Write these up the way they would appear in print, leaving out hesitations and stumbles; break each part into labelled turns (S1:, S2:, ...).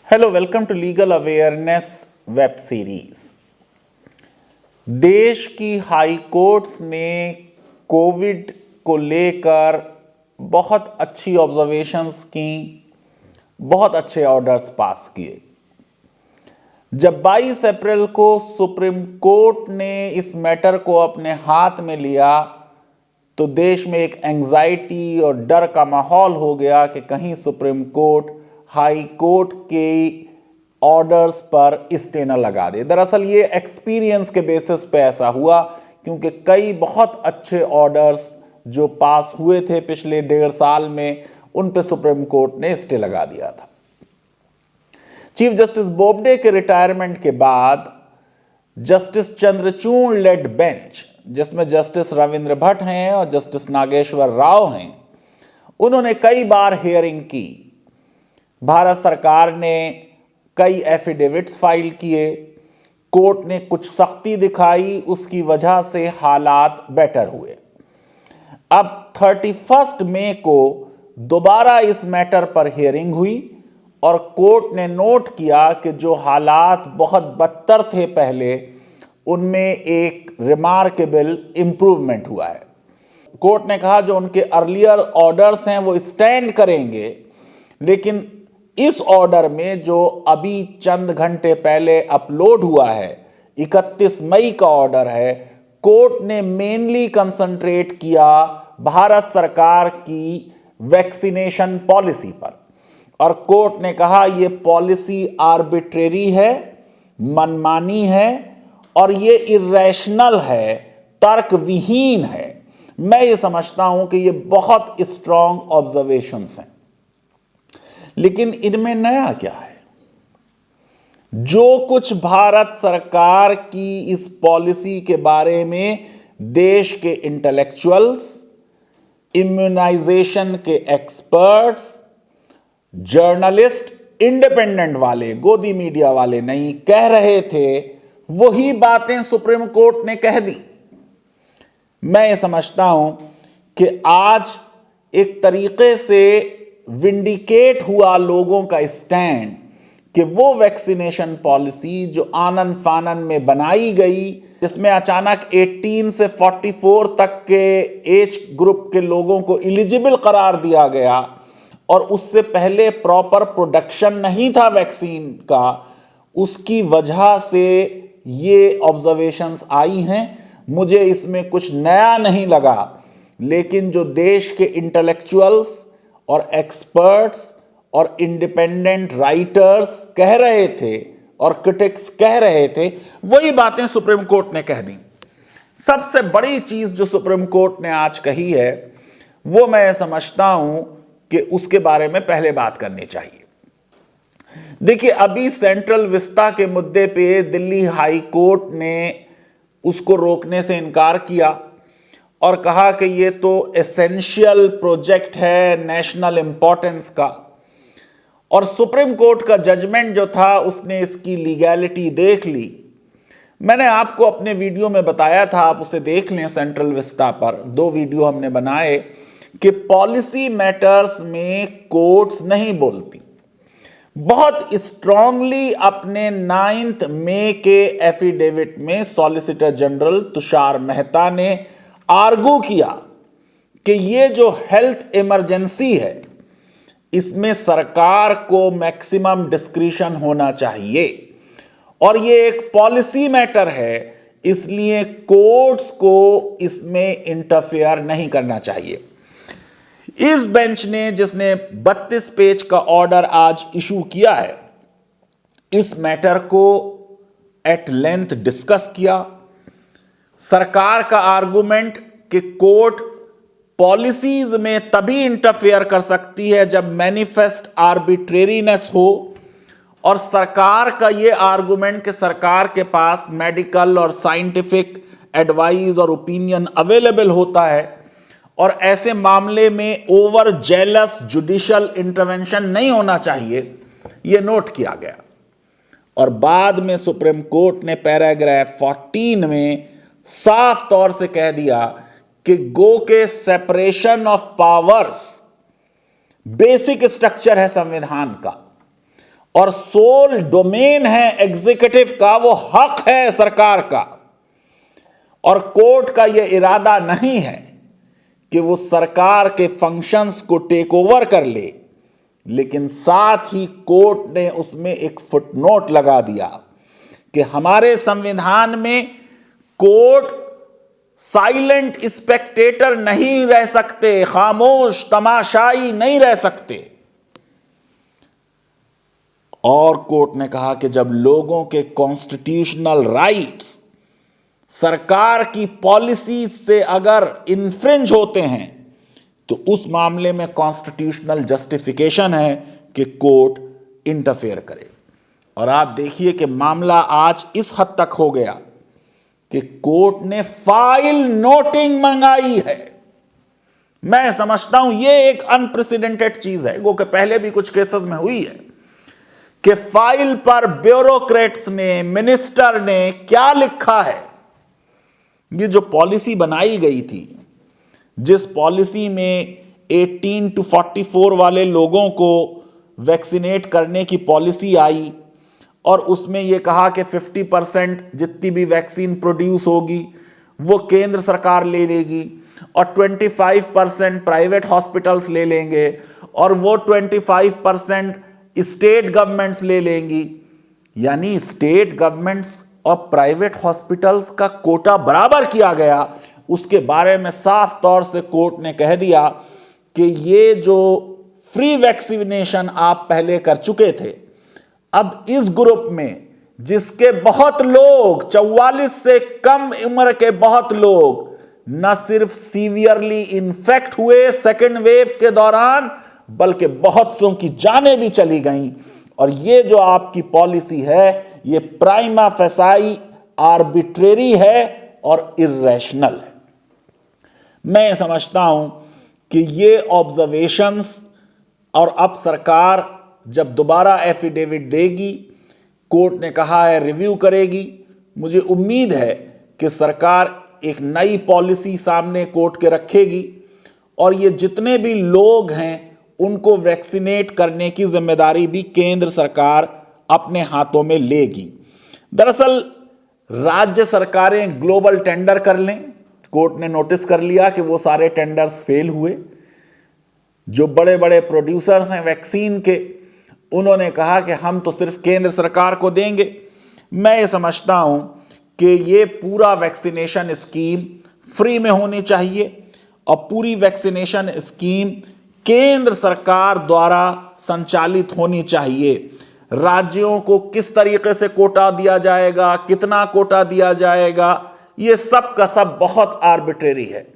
S1: Hello, welcome to legal awareness web series. देश की high courts ने कोविड को लेकर बहुत अच्छी ऑब्जर्वेशंस की, बहुत अच्छे ऑर्डर्स पास किए। जब 22 अप्रैल को सुप्रीम कोर्ट ने इस मैटर को अपने हाथ में लिया तो देश में एक एंजाइटी और डर का माहौल हो गया कि कहीं सुप्रीम कोर्ट हाई कोर्ट के ऑर्डर्स पर स्टे न लगा दे। दरअसल ये एक्सपीरियंस के बेसिस पे ऐसा हुआ, क्योंकि कई बहुत अच्छे ऑर्डर्स जो पास हुए थे पिछले 1.5 साल में, उन पे सुप्रीम कोर्ट ने स्टे लगा दिया था। चीफ जस्टिस बोबडे के रिटायरमेंट के बाद जस्टिस चंद्रचूड़ लेड बेंच, जिसमें जस्टिस रविंद्र भट्ट हैं और जस्टिस नागेश्वर राव हैं, उन्होंने कई बार हियरिंग की। भारत सरकार ने कई एफिडेविट्स फाइल किए, कोर्ट ने कुछ सख्ती दिखाई, उसकी वजह से हालात बेटर हुए। अब 31 मई को दोबारा इस मैटर पर हियरिंग हुई और कोर्ट ने नोट किया कि जो हालात बहुत बदतर थे पहले, उनमें एक रिमार्केबल इंप्रूवमेंट हुआ है। कोर्ट ने कहा जो उनके अर्लियर ऑर्डर्स हैं वो स्टैंड करेंगे, लेकिन इस ऑर्डर में जो अभी चंद घंटे पहले अपलोड हुआ है, 31 मई का ऑर्डर है, कोर्ट ने मेनली कंसंट्रेट किया भारत सरकार की वैक्सीनेशन पॉलिसी पर। और कोर्ट ने कहा ये पॉलिसी आर्बिट्रेरी है, मनमानी है और ये इरेशनल है, तर्कविहीन है। मैं ये समझता हूं कि ये बहुत स्ट्रांग ऑब्जर्वेशंस हैं। लेकिन इनमें नया क्या है? जो कुछ भारत सरकार की इस पॉलिसी के बारे में देश के इंटेलेक्चुअल्स, इम्यूनाइजेशन के एक्सपर्ट्स, जर्नलिस्ट, इंडिपेंडेंट वाले, गोदी मीडिया वाले नहीं कह रहे थे, वही बातें सुप्रीम कोर्ट ने कह दी। मैं ये समझता हूं कि आज एक तरीके से विंडिकेट हुआ लोगों का स्टैंड कि वो वैक्सीनेशन पॉलिसी जो आनन फानन में बनाई गई, जिसमें अचानक 18 से 44 तक के एज ग्रुप के लोगों को एलिजिबल करार दिया गया और उससे पहले प्रॉपर प्रोडक्शन नहीं था वैक्सीन का, उसकी वजह से ये ऑब्जर्वेशंस आई हैं। मुझे इसमें कुछ नया नहीं लगा, लेकिन जो देश के इंटेलेक्चुअल्स और एक्सपर्ट्स और इंडिपेंडेंट राइटर्स कह रहे थे और क्रिटिक्स कह रहे थे, वही बातें सुप्रीम कोर्ट ने कह दी। सबसे बड़ी चीज जो सुप्रीम कोर्ट ने आज कही है, वो मैं समझता हूं कि उसके बारे में पहले बात करनी चाहिए। देखिए, अभी सेंट्रल विस्टा के मुद्दे पे दिल्ली हाई कोर्ट ने उसको रोकने से इनकार किया और कहा कि ये तो एसेंशियल प्रोजेक्ट है नेशनल इंपॉर्टेंस का। और सुप्रीम कोर्ट का जजमेंट जो था, उसने इसकी लीगैलिटी देख ली। मैंने आपको अपने वीडियो में बताया था, आप उसे देख लें। सेंट्रल विस्टा पर 2 वीडियो हमने बनाए कि पॉलिसी मैटर्स में कोर्ट्स नहीं बोलती। बहुत स्ट्रांगली अपने 9 मई के एफिडेविट में सॉलिसिटर जनरल तुषार मेहता ने आर्गू किया कि ये जो हेल्थ इमरजेंसी है, इसमें सरकार को मैक्सिमम डिस्क्रिशन होना चाहिए और ये एक पॉलिसी मैटर है, इसलिए कोर्ट्स को इसमें इंटरफेयर नहीं करना चाहिए। इस बेंच ने, जिसने 32 पेज का ऑर्डर आज इशू किया है, इस मैटर को एट लेंथ डिस्कस किया। सरकार का आर्गुमेंट कि कोर्ट पॉलिसीज में तभी इंटरफेयर कर सकती है जब मैनिफेस्ट आर्बिट्रेरीनेस हो, और सरकार का यह आर्गुमेंट कि सरकार के पास मेडिकल और साइंटिफिक एडवाइस और ओपिनियन अवेलेबल होता है और ऐसे मामले में ओवर जेलस जुडिशियल इंटरवेंशन नहीं होना चाहिए, यह नोट किया गया। और बाद में सुप्रीम कोर्ट ने पैराग्राफ 14 में साफ तौर से कह दिया कि गो के separation of powers basic structure है संविधान का, और सोल डोमेन है एग्जीक्यूटिव का, वो हक है सरकार का। और कोर्ट का यह इरादा नहीं है कि वो सरकार के फंक्शंस को टेक ओवर कर ले, लेकिन साथ ही कोर्ट ने उसमें एक फुटनोट लगा दिया कि हमारे संविधान में कोर्ट साइलेंट स्पेक्टेटर नहीं रह सकते, खामोश तमाशाई नहीं रह सकते। और कोर्ट ने कहा कि जब लोगों के कॉन्स्टिट्यूशनल राइट्स सरकार की पॉलिसी से अगर इन्फ्रिंज होते हैं तो उस मामले में कॉन्स्टिट्यूशनल जस्टिफिकेशन है कि कोर्ट इंटरफेयर करे। और आप देखिए कि मामला आज इस हद तक हो गया कि कोर्ट ने फाइल नोटिंग मंगाई है। मैं समझता हूं यह एक अनप्रेसिडेंटेड चीज है, वो कि पहले भी कुछ केसेस में हुई है कि फाइल पर ब्यूरोक्रेट्स ने, मिनिस्टर ने क्या लिखा है। ये जो पॉलिसी बनाई गई थी, जिस पॉलिसी में 18 to 44 वाले लोगों को वैक्सीनेट करने की पॉलिसी आई और उसमें यह कहा कि 50% जितनी भी वैक्सीन प्रोड्यूस होगी वो केंद्र सरकार ले लेगी और 25% प्राइवेट हॉस्पिटल्स ले लेंगे और वो 25% स्टेट गवर्नमेंट्स ले लेंगी। यानी स्टेट गवर्नमेंट्स और प्राइवेट हॉस्पिटल्स का कोटा बराबर किया गया। उसके बारे में साफ तौर से कोर्ट ने कह दिया कि ये जो फ्री वैक्सीनेशन आप पहले कर चुके थे, अब इस ग्रुप में जिसके बहुत लोग 44 से कम उम्र के बहुत लोग न सिर्फ सीवियरली इन्फेक्ट हुए सेकेंड वेव के दौरान, बल्कि बहुत सौ की जानें भी चली गईं। और ये जो आपकी पॉलिसी है ये प्राइमा फेसाई आर्बिट्रेरी है और इर्रेशनल है। मैं समझता हूं कि ये ऑब्जर्वेशंस, और अब सरकार जब दोबारा एफिडेविट देगी, कोर्ट ने कहा है रिव्यू करेगी, मुझे उम्मीद है कि सरकार एक नई पॉलिसी सामने कोर्ट के रखेगी और ये जितने भी लोग हैं उनको वैक्सीनेट करने की जिम्मेदारी भी केंद्र सरकार अपने हाथों में लेगी। दरअसल राज्य सरकारें ग्लोबल टेंडर कर लें, कोर्ट ने नोटिस कर लिया कि वो सारे टेंडर्स फेल हुए। जो बड़े बड़े प्रोड्यूसर्स हैं वैक्सीन के, उन्होंने कहा कि हम तो सिर्फ केंद्र सरकार को देंगे। मैं ये समझता हूं कि ये पूरा वैक्सीनेशन स्कीम फ्री में होनी चाहिए और पूरी वैक्सीनेशन स्कीम केंद्र सरकार द्वारा संचालित होनी चाहिए। राज्यों को किस तरीके से कोटा दिया जाएगा, कितना कोटा दिया जाएगा, ये सब का सब बहुत आर्बिट्रेरी है।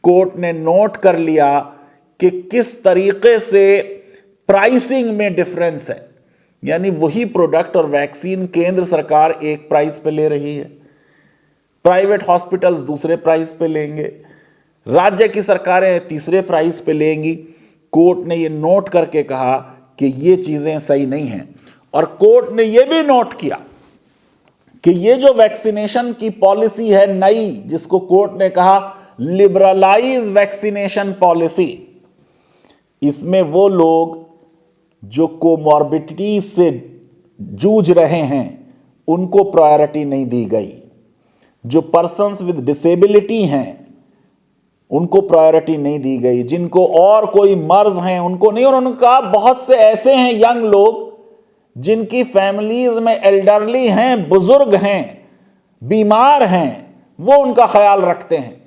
S1: कोर्ट ने नोट कर लिया कि किस तरीके से प्राइसिंग में डिफरेंस है, यानी वही प्रोडक्ट और वैक्सीन केंद्र सरकार एक प्राइस पे ले रही है, प्राइवेट हॉस्पिटल्स दूसरे प्राइस पे लेंगे, राज्य की सरकारें तीसरे प्राइस पे लेंगी। कोर्ट ने ये नोट करके कहा कि ये चीजें सही नहीं हैं। और कोर्ट ने ये भी नोट किया कि ये जो वैक्सीनेशन की पॉलिसी है नई, जिसको कोर्ट ने कहा लिबरलाइज वैक्सीनेशन पॉलिसी, इसमें वो लोग जो कोमॉर्बिडिटी से जूझ रहे हैं उनको प्रायोरिटी नहीं दी गई, जो पर्सन्स विद डिसेबिलिटी हैं उनको प्रायोरिटी नहीं दी गई, जिनको और कोई मर्ज हैं उनको नहीं। और उनका बहुत से ऐसे हैं यंग लोग जिनकी फैमिलीज में एल्डरली हैं, बुजुर्ग हैं, बीमार हैं, वो उनका ख्याल रखते हैं।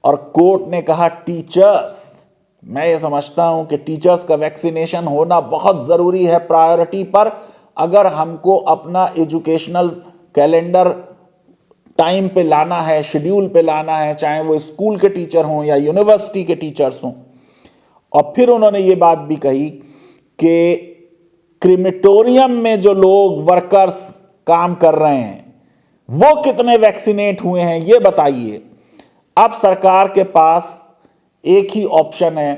S1: और कोर्ट ने कहा टीचर्स, मैं ये समझता हूं कि टीचर्स का वैक्सीनेशन होना बहुत ज़रूरी है प्रायोरिटी पर, अगर हमको अपना एजुकेशनल कैलेंडर टाइम पे लाना है, शेड्यूल पे लाना है, चाहे वो स्कूल के टीचर हों या यूनिवर्सिटी के टीचर्स हों। और फिर उन्होंने ये बात भी कही कि क्रिमेटोरियम में जो लोग वर्कर्स काम कर रहे हैं वो कितने वैक्सीनेट हुए हैं ये बताइए। अब सरकार के पास एक ही ऑप्शन है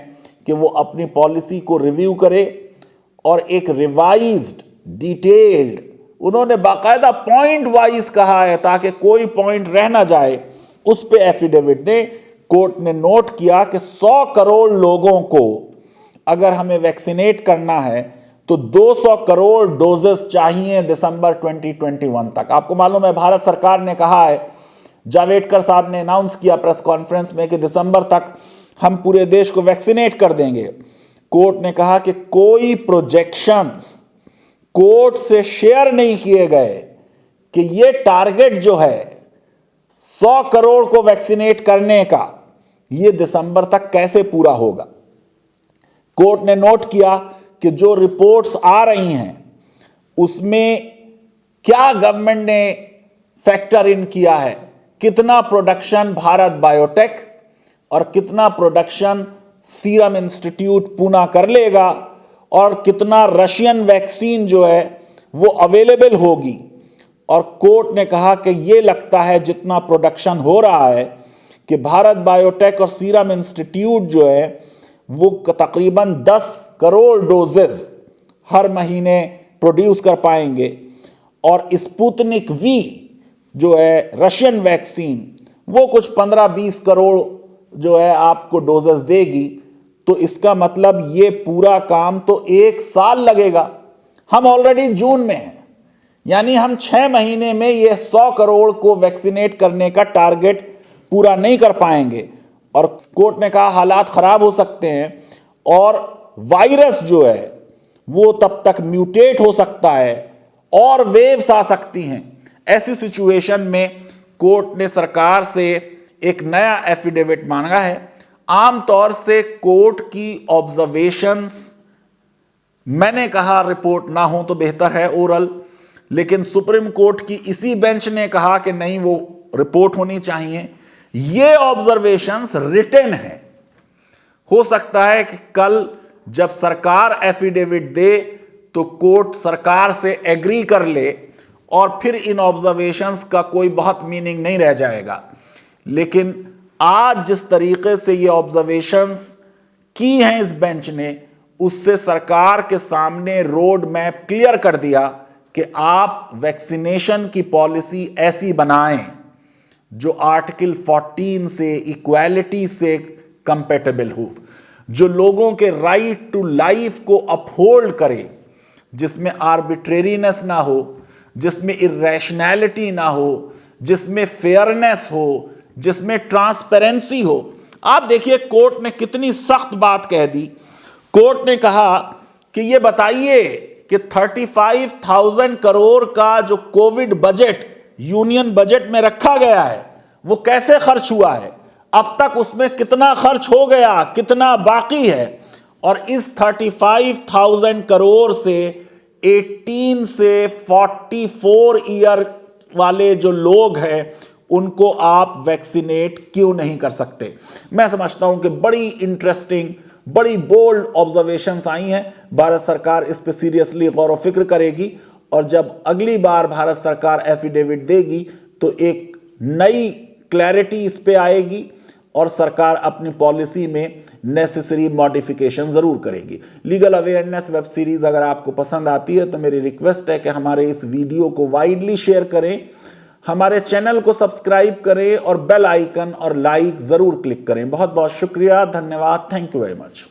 S1: कि वो अपनी पॉलिसी को रिव्यू करे और एक रिवाइज्ड डिटेल्ड, उन्होंने बाकायदा पॉइंट वाइज कहा है ताकि कोई पॉइंट रह ना जाए, उस पे एफिडेविट दें। कोर्ट ने नोट किया कि 100 करोड़ लोगों को अगर हमें वैक्सीनेट करना है तो 200 करोड़ डोजेस चाहिए दिसंबर 2021 तक। आपको मालूम है भारत सरकार ने कहा है, जावड़ेकर साहब ने अनाउंस किया प्रेस कॉन्फ्रेंस में कि दिसंबर तक हम पूरे देश को वैक्सीनेट कर देंगे। कोर्ट ने कहा कि कोई प्रोजेक्शंस कोर्ट से शेयर नहीं किए गए कि ये टारगेट जो है 100 करोड़ को वैक्सीनेट करने का, ये दिसंबर तक कैसे पूरा होगा। कोर्ट ने नोट किया कि जो रिपोर्ट्स आ रही हैं उसमें क्या गवर्नमेंट ने फैक्टर इन किया है, कितना प्रोडक्शन भारत बायोटेक और कितना प्रोडक्शन सीरम इंस्टीट्यूट पूना कर लेगा और कितना रशियन वैक्सीन जो है वो अवेलेबल होगी। और कोर्ट ने कहा कि ये लगता है जितना प्रोडक्शन हो रहा है कि भारत बायोटेक और सीरम इंस्टीट्यूट जो है वो तकरीबन 10 करोड़ डोजेस हर महीने प्रोड्यूस कर पाएंगे और स्पुतनिक वी जो है रशियन वैक्सीन वो कुछ 15-20 करोड़ जो है आपको डोजेस देगी। तो इसका मतलब ये पूरा काम तो 1 साल लगेगा। हम ऑलरेडी जून में हैं, यानी हम 6 महीने में ये 100 करोड़ को वैक्सीनेट करने का टारगेट पूरा नहीं कर पाएंगे। और कोर्ट ने कहा हालात खराब हो सकते हैं और वायरस जो है वो तब तक म्यूटेट हो सकता है और वेव्स आ सकती हैं। ऐसी सिचुएशन में कोर्ट ने सरकार से एक नया एफिडेविट मांगा है। आमतौर से कोर्ट की ऑब्जर्वेशंस, मैंने कहा रिपोर्ट ना हो तो बेहतर है ओरल, लेकिन सुप्रीम कोर्ट की इसी बेंच ने कहा कि नहीं वो रिपोर्ट होनी चाहिए। ये ऑब्जर्वेशंस रिटन है। हो सकता है कि कल जब सरकार एफिडेविट दे तो कोर्ट सरकार से एग्री कर ले और फिर इन ऑब्जर्वेशंस का कोई बहुत मीनिंग नहीं रह जाएगा। लेकिन आज जिस तरीके से ये ऑब्जर्वेशंस की हैं इस बेंच ने, उससे सरकार के सामने रोड मैप क्लियर कर दिया कि आप वैक्सीनेशन की पॉलिसी ऐसी बनाएं जो आर्टिकल 14 से, इक्वालिटी से कंपेटेबल हो, जो लोगों के राइट टू लाइफ को अपहोल्ड करे, जिसमें आर्बिट्रेरीनेस ना हो, जिसमें इरेशनैलिटी ना हो, जिसमें फेयरनेस हो, जिसमें ट्रांसपेरेंसी हो। आप देखिए कोर्ट ने कितनी सख्त बात कह दी। कोर्ट ने कहा कि ये बताइए कि 35,000 करोड़ का जो कोविड बजट यूनियन बजट में रखा गया है वो कैसे खर्च हुआ है, अब तक उसमें कितना खर्च हो गया, कितना बाकी है। और इस 35,000 करोड़ से 18 से 44 ईयर वाले जो लोग हैं उनको आप वैक्सीनेट क्यों नहीं कर सकते। मैं समझता हूं कि बड़ी इंटरेस्टिंग, बड़ी बोल्ड ऑब्जर्वेशंस आई हैं। भारत सरकार इस पे सीरियसली गौर व फिक्र करेगी और जब अगली बार भारत सरकार एफिडेविट देगी तो एक नई क्लैरिटी इस पे आएगी और सरकार अपनी पॉलिसी में नेसेसरी मॉडिफिकेशन जरूर करेगी। लीगल अवेयरनेस वेब सीरीज अगर आपको पसंद आती है तो मेरी रिक्वेस्ट है कि हमारे इस वीडियो को वाइडली शेयर करें, हमारे चैनल को सब्सक्राइब करें और बेल आइकन और लाइक जरूर क्लिक करें। बहुत बहुत शुक्रिया, धन्यवाद, थैंक यू वेरी मच।